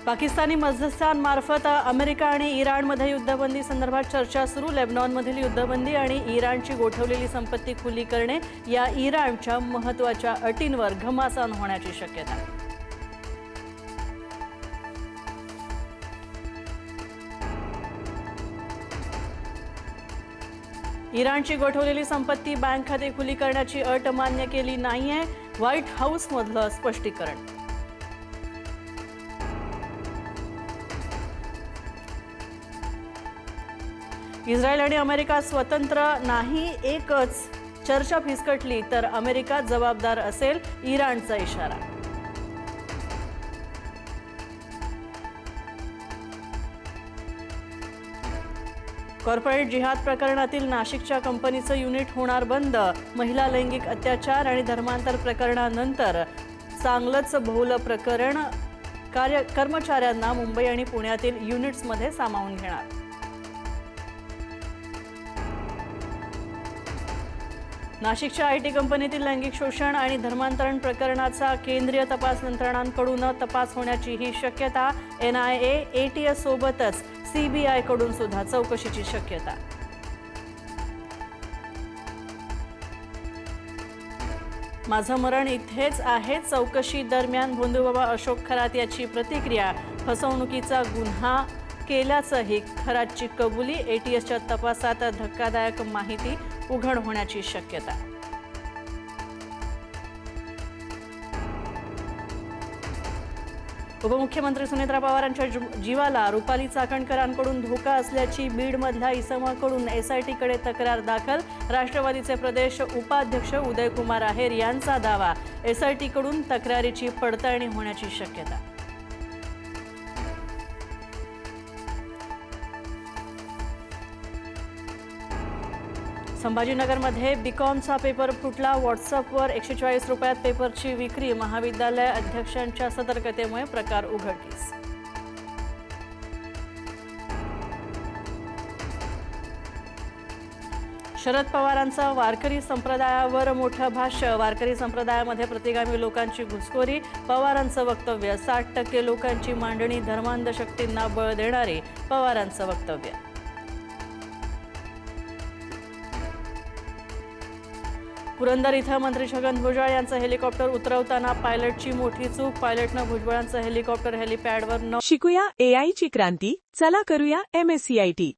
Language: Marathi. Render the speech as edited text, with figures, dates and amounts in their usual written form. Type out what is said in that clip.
पाकिस्तानी मध्यस्थांमार्फत अमेरिका आणि इराणमध्ये युद्धबंदी संदर्भात चर्चा सुरू। लेबनॉनमधील युद्धबंदी आणि इराणची गोठवलेली संपत्ती खुली करणे या इराणच्या महत्त्वाच्या अटींवर घमासान होण्याची शक्यता। इराणची गोठवलेली संपत्ती बँक खाते खुली करण्याची अट मान्य केली नाहीये, व्हाईट हाऊसमधलं स्पष्टीकरण। इस्रायल आणि अमेरिका स्वतंत्र नाही, एकच चर्चा फिसकटली तर अमेरिका जबाबदार असेल, इराणचा इशारा। कॉर्पोरेट जिहाद प्रकरणातील नाशिकच्या कंपनीचं युनिट होणार बंद। महिला लैंगिक अत्याचार आणि धर्मांतर प्रकरणानंतर चांगलंच भोवलं प्रकरण, कर्मचाऱ्यांना मुंबई आणि पुण्यातील युनिट्समध्ये सामावून घेणार। नाशिकच्या आयटी कंपनीतील लैंगिक शोषण आणि धर्मांतरण प्रकरणाचा केंद्रीय तपास यंत्रणांकडून तपास होण्याची ही शक्यता। NIA, ATS सोबतच CBI कडून सुद्धा चौकशीची शक्यता। माझं मरण इथेच आहे, चौकशी दरम्यान भोंदूबाबा अशोक खरात याची प्रतिक्रिया। फसवणुकीचा गुन्हा केल्याचंही खरातची कबुली। ATSच्या तपासात धक्कादायक माहिती उघड होण्याची शक्यता। उपमुख्यमंत्री सुनेत्रा पवारांच्या जीवाला रुपाली चाकणकरांकडून धोका असल्याची बीडमधल्या इसमाकडून SITकडे तक्रार दाखल। राष्ट्रवादीचे प्रदेश उपाध्यक्ष उदयकुमार आहेर यांचा दावा, SITकडून तक्रारीची पडताळणी होण्याची शक्यता। संभाजीनगरमध्ये बीकॉमचा पेपर फुटला। व्हॉट्सअपवर 140 रुपयात पेपरची विक्री। महाविद्यालय अध्यक्षांच्या सतर्कतेमुळे प्रकार उघडकीस। शरद पवारांचा वारकरी संप्रदायावर मोठं भाष्य। वारकरी संप्रदायामध्ये प्रतिगामी लोकांची घुसखोरी। पवारांचं वक्तव्य, 60% लोकांची मांडणी धर्मांध शक्तींना बळ देणारे पवारांचं वक्तव्य। पुरंदर इथं मंत्री छगन भुजबळ यांचं हेलिकॉप्टर उतरवताना पायलटची मोठी चूक। पायलटनं भुजबळांचं हेलिकॉप्टर हेलिपॅडवर शिकूया AI ची क्रांती, चला करूया MSCIT।